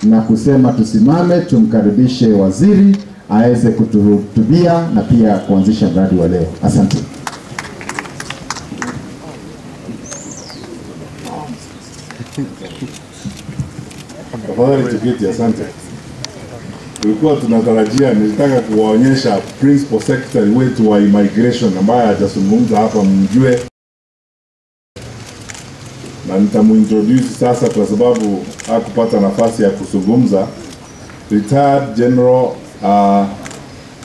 na kusema tusimame tumkaribishe waziri aweze kutuhutubia na pia kuanzisha mradi wa leo. Asante. Tafadhali tiketi, asante. Tulikuwa tunatarajia, nilitaka kuwaonyesha principal secretary wetu wa immigration ambaye hajazungumza hapa, mjue, na nitamuintroduce sasa kwa sababu hakupata nafasi ya kuzungumza. Retired General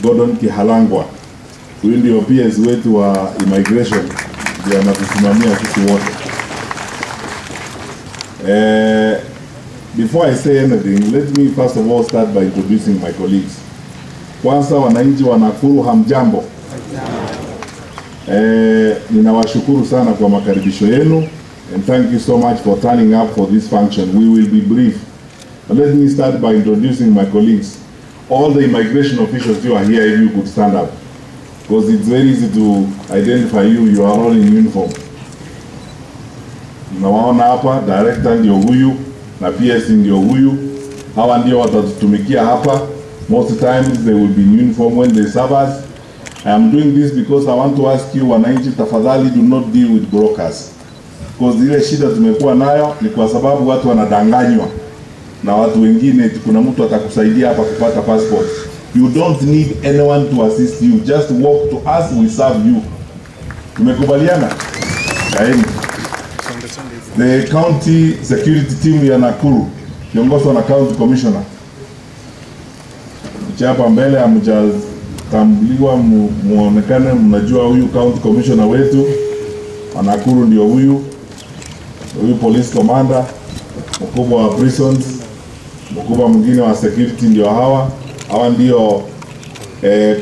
Gordon Kihalangwa, huyu ndio PS wetu wa immigration, ndio anatusimamia sisi wote. Before I say anything, let me first of all start by introducing my colleagues. Kwanza, wananchi wa Nakuru, hamjambo. Ninawashukuru sana kwa makaribisho yenu, and thank you so much for turning up for this function. We will be brief. But let me start by introducing my colleagues. All the immigration officials who are here, if you could stand up, because it's very easy to identify you. You are all in uniform. Nawaona hapa, director ndio huyu na PS ndio huyu. Hawa ndio watatutumikia hapa. Most times they will be in uniform when they serve us. I am doing this because I want to ask you, wananchi, tafadhali do not deal with brokers. Because ile shida tumekuwa nayo ni kwa sababu watu wanadanganywa na watu wengine. Kuna mtu atakusaidia hapa kupata passport. You don't need anyone to assist you. Just walk to us, we serve you. Tumekubaliana? Kaeni. The county security team ya Nakuru, kiongozwa na county commissioner. Hapa mbele hamjatambuliwa, muonekane mnajua huyu county commissioner wetu wa Nakuru ndio huyu. Huyu police commander, mkubwa wa prisons, mkubwa mwingine wa security ndio hawa. Hawa ndio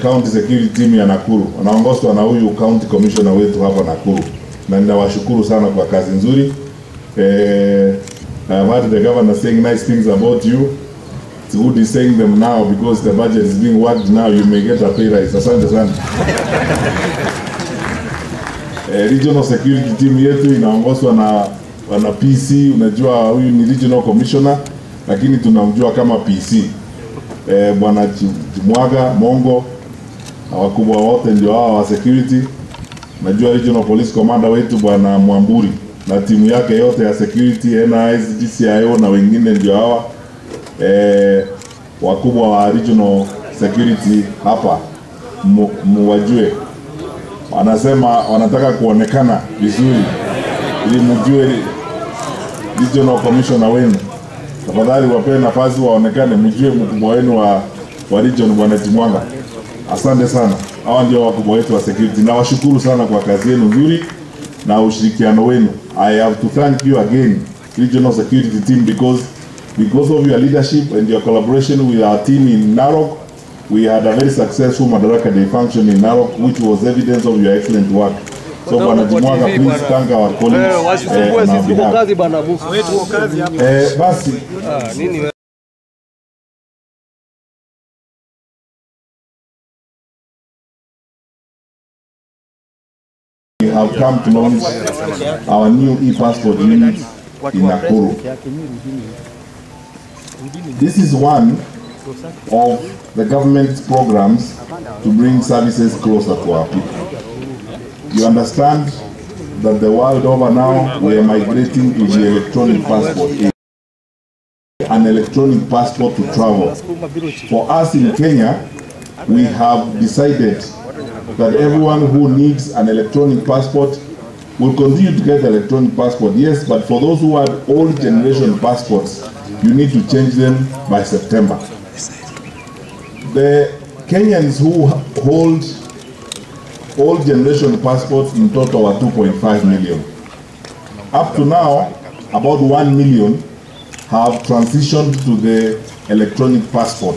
county security team ya Nakuru. Wanaongozwa na huyu county commissioner wetu hapa Nakuru. Na ninawashukuru sana kwa kazi nzuri. I've heard the governor saying nice things about you. It's good he's saying them now because the budget is being worked now. You may get a pay rise. Asante sana. Regional security team yetu inaongozwa na PC. Unajua huyu ni regional commissioner, lakini tunamjua kama PC. Bwana Chimwaga Mongo, wakubwa wote ndio hawa wa security. Najua regional police commander wetu Bwana Mwamburi na timu yake yote ya security, NIS, DCIO na wengine ndio hawa. Wakubwa wa regional security hapa muwajue. Wanasema wanataka kuonekana vizuri ili mjue regional commissioner wenu. Tafadhali wapee nafasi waonekane, mjue mkubwa wenu wa region Bwana Timwanga. Asante sana. Hawa ndio wakubwa wetu wa security. Na washukuru sana kwa kazi yenu nzuri na ushirikiano wenu. I have to thank you again, regional security team, because of your leadership and your collaboration with our team in Narok, we had a very successful Madaraka Day function in Narok, which was evidence of your excellent work. So Bwana Jimwaga, please thank our colleagues on our behalf. Basi. We have come to launch our new e-passport unit in Nakuru. This is one of the government's programs to bring services closer to our people. You understand that the world over now, we are migrating to the electronic passport. An electronic passport to travel. For us in Kenya, we have decided that everyone who needs an electronic passport will continue to get electronic passport, yes, but for those who have old generation passports, you need to change them by September. The Kenyans who hold old generation passports in total are 2.5 million. Up to now, about 1 million have transitioned to the electronic passport.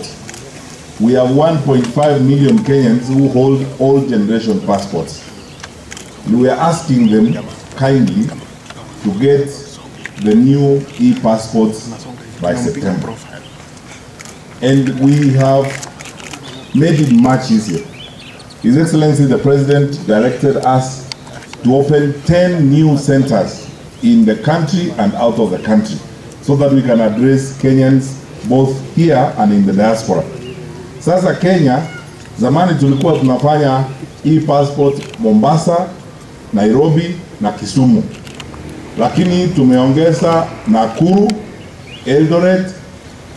We have 1.5 million Kenyans who hold old generation passports. We are asking them kindly to get the new e-passports by September. And we have made it much easier. His Excellency the President directed us to open 10 new centers in the country and out of the country so that we can address Kenyans both here and in the diaspora. Sasa Kenya, zamani tulikuwa tunafanya e-passport Mombasa, Nairobi na Kisumu. Lakini tumeongeza Nakuru, Eldoret,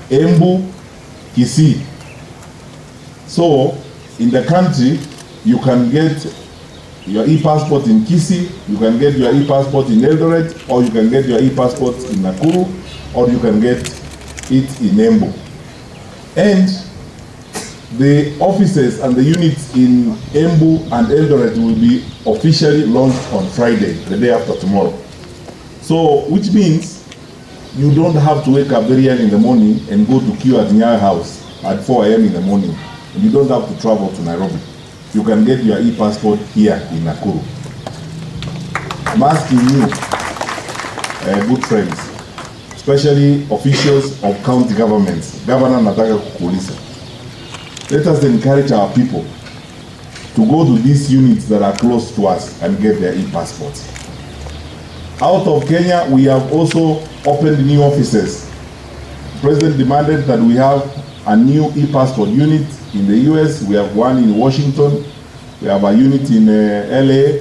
Embu, Kisii. So, in the country, you can get your e-passport in Kisii, you can get your e-passport in Eldoret, or you can get your e-passport in Nakuru, or you can get it in Embu. And the offices and the units in Embu and Eldoret will be officially launched on Friday, the day after tomorrow. So, which means you don't have to wake up very early in the morning and go to queue at Nyayo House at 4 a.m. in the morning. And you don't have to travel to Nairobi. You can get your e-passport here in Nakuru. I'm asking you, good friends, especially officials of county governments, Governor nataka kukuuliza. Let us encourage our people to go to these units that are close to us and get their e-passports. Out of Kenya, we have also opened new offices. The President demanded that we have a new e-passport unit in the US. We have one in Washington. We have a unit in LA.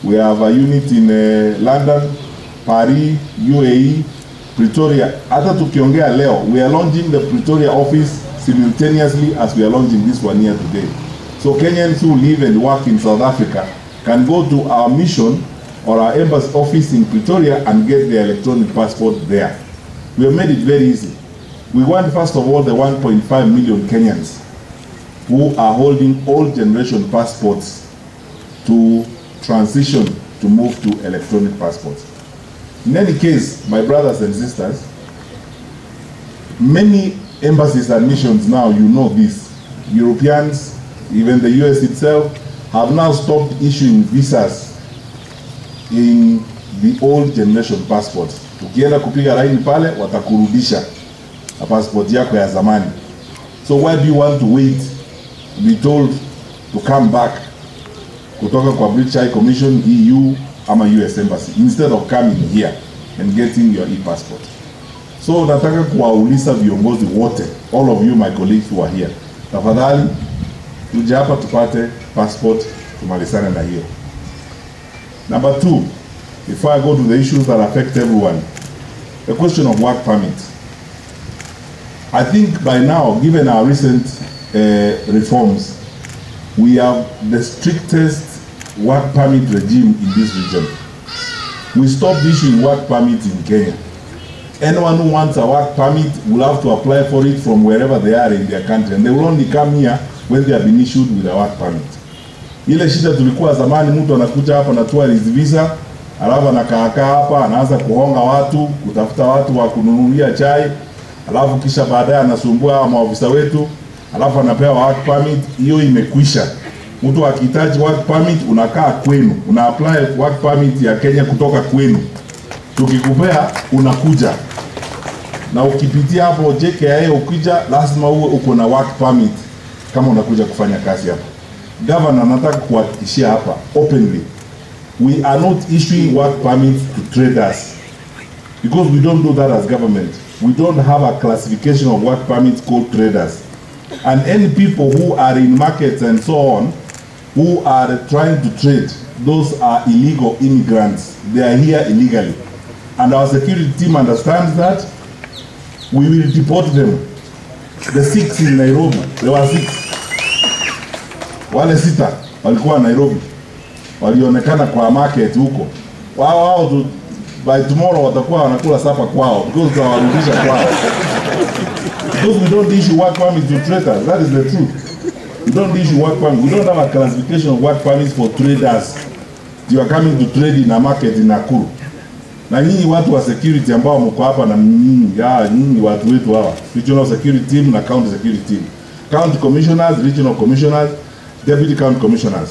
We have a unit in London, Paris, UAE, Pretoria. Hata tukiongea leo, we are launching the Pretoria office simultaneously as we are launching this one here today. So Kenyans who live and work in South Africa can go to our mission or our embassy office in Pretoria and get their electronic passport there. We have made it very easy. We want, first of all, the 1.5 million Kenyans who are holding old generation passports to transition to move to electronic passports. In any case, my brothers and sisters, many embassies and missions now, you know this, Europeans, even the US itself, have now stopped issuing visas in the old generation passports. Ukienda kupiga line pale, watakurudisha na passport yako ya zamani. So why do you want to wait to be told to come back kutoka kwa British High Commission, EU, ama US Embassy, instead of coming here and getting your e-passport? So nataka kuwauliza viongozi wote, all of you my colleagues who are here, tafadhali tuje hapa tupate passport, tumalizane na hiyo. Number two, before I go to the issues that affect everyone, the question of work permit. I think by now, given our recent reforms, we have the strictest work permit regime in this region. We stopped issuing work permits in Kenya. Anyone who wants a work permit will have to apply for it from wherever they are in their country, and they will only come here when they have been issued with a work permit. Ile shida tulikuwa zamani, mtu anakuja hapa na tourist visa, alafu anakaa hapa, anaanza kuhonga watu, kutafuta watu wa kununulia chai, alafu kisha baadaye anasumbua maofisa wetu, alafu anapewa work permit. Hiyo imekwisha. Mtu akihitaji work permit, unakaa kwenu, una apply work permit ya Kenya kutoka kwenu. Tukikupea unakuja. Na ukipitia hapo JKIA ukija, lazima uwe uko na work permit kama unakuja kufanya kazi hapa. Governor nataka kuhakikishia hapa openly, we are not issuing work permits to traders, because we don't do that as government. We don't have a classification of work permits called traders. And any people who are in markets and so on, who are trying to trade, those are illegal immigrants. They are here illegally. And our security team understands that. We will deport them. The 6 in Nairobi, there were 6. Wale 6 walikuwa Nairobi, walionekana kwa market huko. Wao by tomorrow watakuwa wanakula sapa kwao, because tutawarudisha kwao. Because we don't issue work permits to traders. That is the truth. We don't issue work permits. We don't have a classification of work permits for traders. You are coming to trade in a market in Nakuru. Na nyinyi watu wa security ambao mko hapa na nyinyi watu wetu hawa, regional security team na county security team, county commissioners, regional commissioners, deputy county commissioners,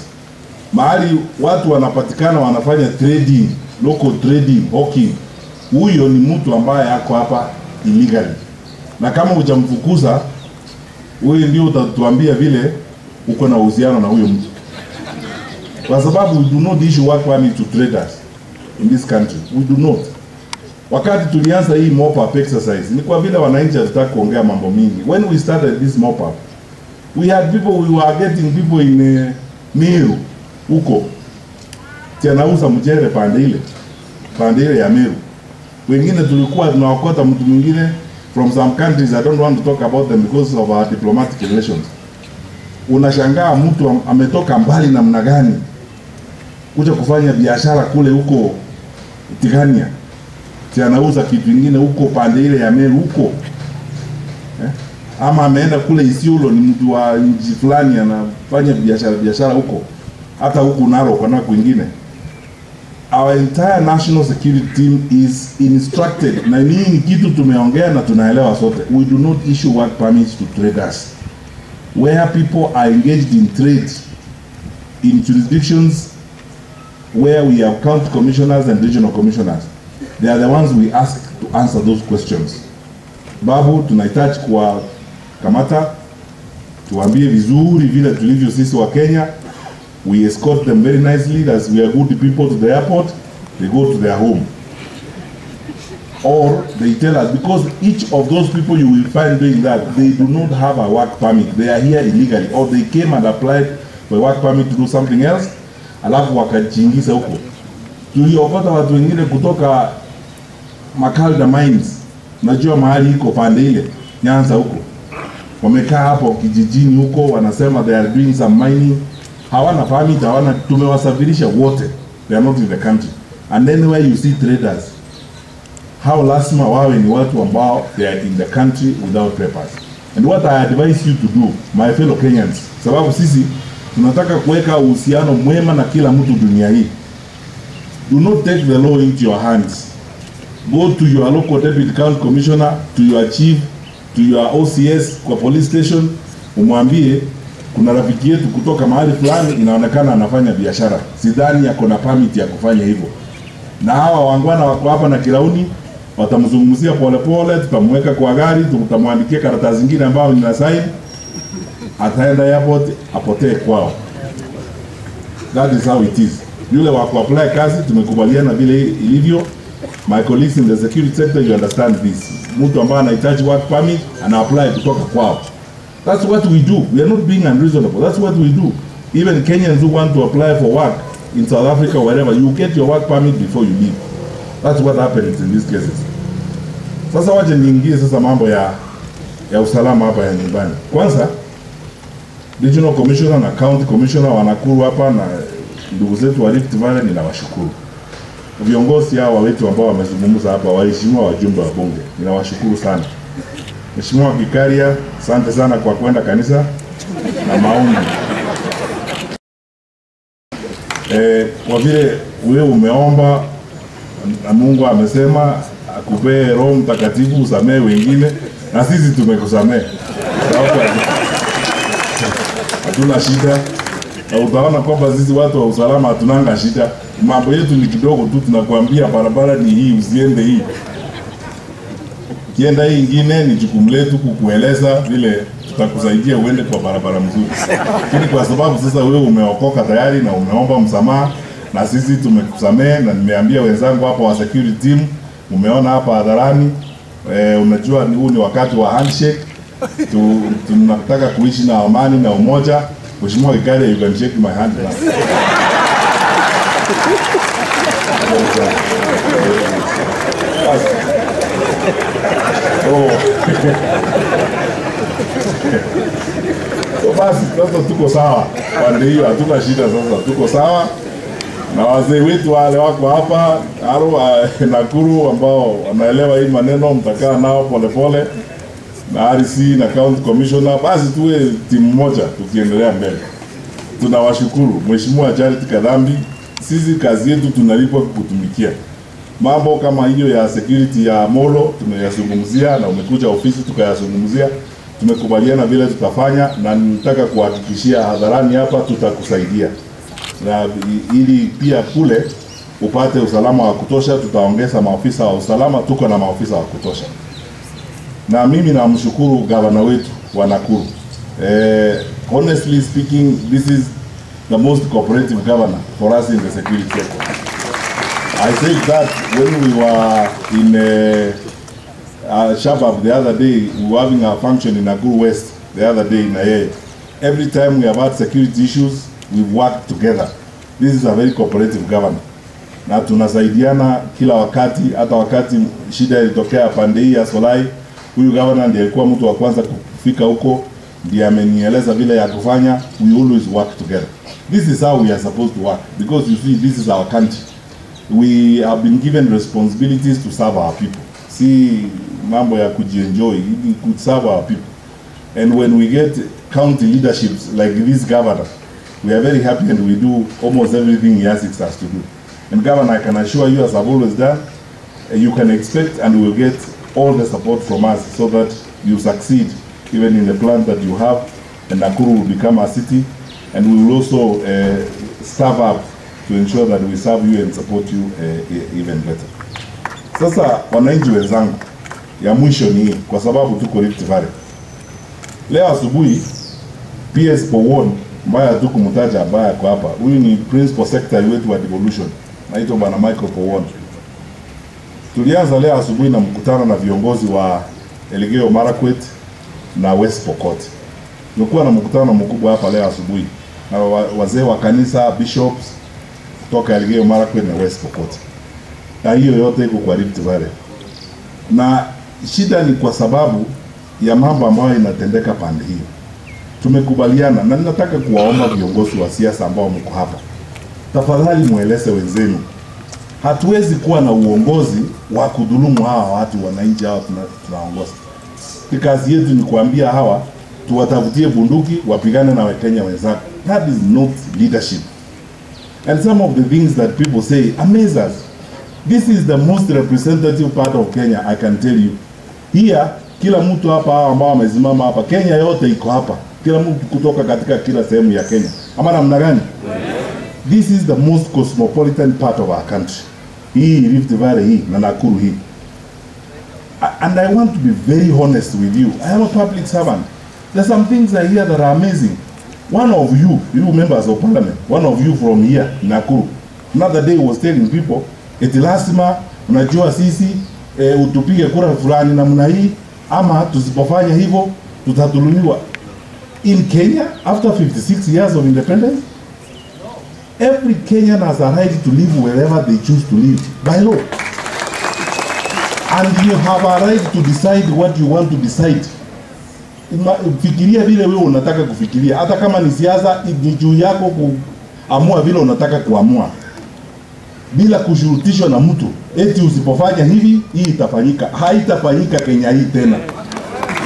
mahali watu wanapatikana wanafanya trading, local trading, hawking, huyo ni mtu ambaye yako hapa illegally. Na kama hujamfukuza, wewe ndio utatuambia vile uko na uhusiano na huyo mtu. Kwa sababu we do not issue work permit to traders in this country. We do not. Wakati tulianza hii mop up exercise, ni kwa vile wananchi hatutaka kuongea mambo mingi. When we started this mop up, we had people, we were getting people in Meru huko. Tianauza mchere pande ile ya Meru. Wengine tulikuwa tunawakota mtu mwingine from some countries, I don't want to talk about them because of our diplomatic relations. Unashangaa mtu ametoka mbali namna gani kuja kufanya biashara kule huko Tigania. Anauza kitu kingine huko pande ile ya Meru huko. Ama ameenda kule Isiolo, ni mtu wa nchi fulani anafanya biashara huko. Hata huko Narok na kwingine. Our entire national security team is instructed, na nini kitu tumeongea na tunaelewa sote. We do not issue work permits to traders. Where people are engaged in trade in jurisdictions where we have county commissioners and regional commissioners, they are the ones we ask to answer those questions. Babu, tunahitaji kwa kamata tuambie vizuri vile tulivyo sisi wa Kenya. We escort them very nicely as we are good people to the airport, they go to their home. Or they tell us, because each of those people you will find doing that, they do not have a work permit. They are here illegally, or they came and applied for a work permit to do something else, alafu wakajiingiza huko. Tuliopata watu wengine kutoka Makalda Mines, najua mahali iko pande ile Nyanza huko. Wamekaa hapo kijijini huko, wanasema they are doing some mining. Hawana permit, hawana, tumewasafirisha wote. They are not in the country. And then where you see traders, how lazima wawe ni watu ambao they are in the country without papers. And what I advise you to do, my fellow Kenyans, sababu sisi tunataka kuweka uhusiano mwema na kila mtu dunia hii. Do not take the law into your hands. Go to your local deputy county commissioner, to your chief, to your OCS kwa police station, umwambie kuna rafiki yetu kutoka mahali fulani inaonekana anafanya biashara. Sidhani yako na permit ya kufanya hivyo. Na hawa wangwana wako hapa na Kirauni, watamzungumzia polepole, tutamweka kwa gari, tutamwandikia karatasi zingine ambao ni sign, ataenda airport, apotee kwao. That is how it is. Yule wa kuapply kazi tumekubaliana vile ilivyo. My colleagues in the security sector, you understand this. Mtu ambaye anahitaji work permit ana apply kutoka kwao. That's what we do. We are not being unreasonable. That's what we do. Even Kenyans who want to apply for work in South Africa or wherever, you get your work permit before you leave. That's what happens in these cases. Sasa waje niingie sasa mambo ya usalama hapa ya nyumbani. Kwanza, Regional Commissioner na County Commissioner wa Nakuru hapa na ndugu zetu wa Rift Valley ninawashukuru. Viongozi hao wetu ambao wamezungumza hapa, waheshimiwa wajumbe wa bunge, ninawashukuru sana. Mheshimiwa Kikaria, asante sana kwa kwenda kanisa na maombi. Kwa vile wewe umeomba na Mungu amesema akupee Roho Mtakatifu usamehe wengine, na sisi tumekusamehe. Hatuna shida. Na utaona kwamba sisi watu wa usalama hatunanga shida. Mambo yetu ni kidogo tu, tunakuambia barabara ni hii, usiende hii. Kienda hii ingine ni jukumu letu kukueleza vile tutakusaidia uende kwa barabara mzuri. Lakini kwa sababu sasa wewe umeokoka tayari na umeomba msamaha na sisi tumekusamehe, na nimeambia wenzangu hapa wa security team, umeona hapa hadharani, unajua huu ni wakati wa handshake. Tunataka kuishi na amani na umoja. Mheshimiwa Kikaria, you can shake my hand now. So basi sasa tuko sawa. Pande hiyo hatuna shida, sasa tuko sawa. Na wazee wetu wale wako hapa Nakuru ambao wanaelewa hii maneno, mtakaa nao polepole na RC na County Commissioner, basi tuwe timu moja tukiendelea mbele. Tunawashukuru. Mheshimiwa Charity Kadhambi, sisi kazi yetu tunalipwa kutumikia. Mambo kama hiyo ya security ya Molo tumeyazungumzia na umekuja ofisi tukayazungumzia. Tumekubaliana vile tutafanya, na nataka kuhakikishia hadharani hapa tutakusaidia. Na ili pia kule upate usalama wa kutosha, tutaongeza maafisa wa usalama, tuko na maafisa wa kutosha. Na mimi namshukuru gavana wetu wa Nakuru. Honestly speaking, this is the most cooperative governor for us in the security sector. I said that when we were in Shabab the other day. We were having a function in Nakuru West the other day in Ayeye. Every time we have had security issues, we've worked together. This is a very cooperative government. Na tunasaidiana kila wakati, hata wakati shida ilitokea pande hii ya Solai, huyu governor ndiye alikuwa mtu wa kwanza kufika huko, ndiye amenieleza vile ya kufanya. We always work together. This is how we are supposed to work, because you see, this is our country. We have been given responsibilities to serve our people. Si mambo ya kujienjoy, to serve our people. And when we get county leaderships like this governor, we are very happy and we do almost everything he asks us to do. And Governor, I can assure you, as I've always done, you can expect and will get all the support from us so that you succeed even in the plan that you have, and Nakuru will become a city, and we will also staff up to ensure that we serve you and support you even better. Sasa wananchi wenzangu, ya mwisho ni kwa sababu tuko Rift Valley. Leo asubuhi PS Powon mbaya tukumtaja abaya kwa hapa. Huyu ni principal secretary wetu wa devolution. Naitwa bwana Michael Powon. Tulianza leo asubuhi na mkutano na viongozi wa Elgeyo Marakwet na West Pokot. Tulikuwa na mkutano mkubwa hapa leo asubuhi na wazee wa kanisa, bishops kutoka Elgeyo Marakwet na West Pokot. Na hiyo yote iko kwa Rift Valley. Na shida ni kwa sababu ya mambo ambayo inatendeka pande hiyo. Tumekubaliana na ninataka kuwaomba viongozi wa siasa ambao mko hapa, tafadhali mueleze wenzenu, hatuwezi kuwa na uongozi wa kudhulumu hawa watu wananchi hawa tunaongoza. Kazi yetu ni kuambia hawa tuwatafutie bunduki wapigane na Wakenya wenzao. That is not leadership. And some of the things that people say amaze us. This is the most representative part of Kenya, I can tell you. Here, kila mtu hapa ambao amesimama hapa, Kenya yote iko hapa. Kila mtu kutoka katika kila sehemu ya Kenya. Ama namna gani? This is the most cosmopolitan part of our country. Hii Rift Valley hii na Nakuru hii. And I want to be very honest with you. I am a public servant. There's some things I hear that are amazing. One of you members of parliament, one of you from here, Nakuru, another day was telling people, eti lazima unajua sisi utupige kura fulani namna hii, ama tusipofanya hivyo tutadhulumiwa. In Kenya, after 56 years of independence, every Kenyan has a right to live wherever they choose to live by law. And you have a right to decide what you want to decide. Fikiria vile wewe unataka kufikiria. Hata kama ni siasa, ni juu yako kuamua vile unataka kuamua, bila kushurutishwa na mtu. Eti usipofanya hivi, hii itafanyika. Haitafanyika Kenya hii tena.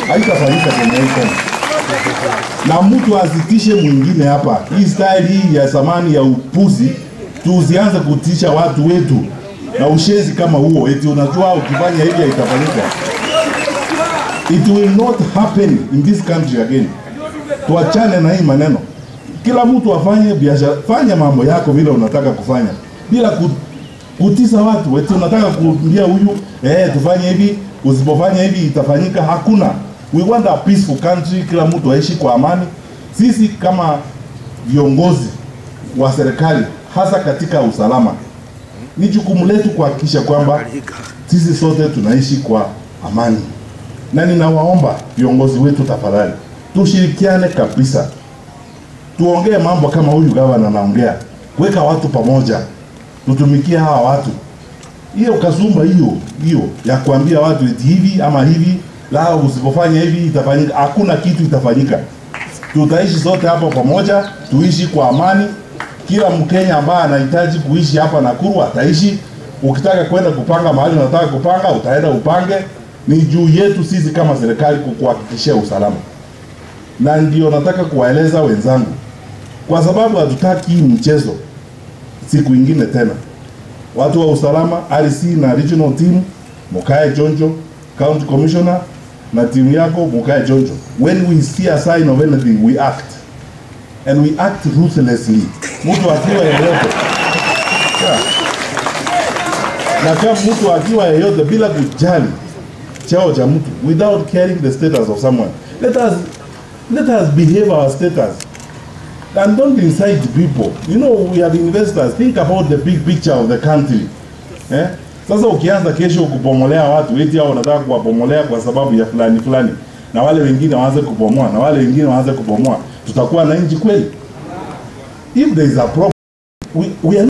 Haitafanyika Kenya hii tena. Na mtu azitishe mwingine hapa. Hii style hii ya zamani ya upuzi, tuzianze kutisha watu wetu na ushezi kama huo. Eti unajua ukifanya hivi itafanyika. It will not happen in this country again. Tuachane na hii maneno. Kila mtu afanye biashara, fanya mambo yako vile unataka kufanya, bila kutisa watu. Eti unataka kuambia huyu tufanye hivi, usipofanya hivi itafanyika. Hakuna. We want a peaceful country, kila mtu aishi kwa amani. Sisi kama viongozi wa serikali, hasa katika usalama, ni jukumu letu kuhakikisha kwamba sisi sote tunaishi kwa amani. Na ninawaomba viongozi wetu, tafadhali tushirikiane kabisa. Tuongee mambo kama huyu gavana anaongea, kuweka watu pamoja, tutumikie hawa watu. Hiyo kasumba hiyo ya kuambia watu eti hivi ama hivi, la usipofanya hivi itafanyika, hakuna kitu itafanyika. Tutaishi sote hapa pamoja, tuishi kwa amani. Kila Mkenya ambaye anahitaji kuishi hapa Nakuru ataishi. Ukitaka kwenda kupanga mahali unataka kupanga, utaenda upange. Ni juu yetu sisi kama serikali kukuhakikishia usalama. Na ndio nataka kuwaeleza wenzangu, kwa sababu hatutaki mchezo siku ingine tena. Watu wa usalama, RC na regional team, mukae jonjo, county commissioner na timu yako mukae jonjo. When we see a sign of anything, we act. And we act ruthlessly. Mtu akiwa yeyote. Na kama mtu akiwa yeyote bila kujali chao cha mtu, without caring the status of someone, let us behave our status. And don't incite people. You know, we are investors. Think about the big picture of the country. Sasa ukianza kesho kupomolea watu eti hao wanataka kuwapomolea kwa sababu ya fulani fulani, na wale wengine waanze kupomoa, na wale wengine waanze kupomoa, tutakuwa na nchi kweli? If there is a problem, we are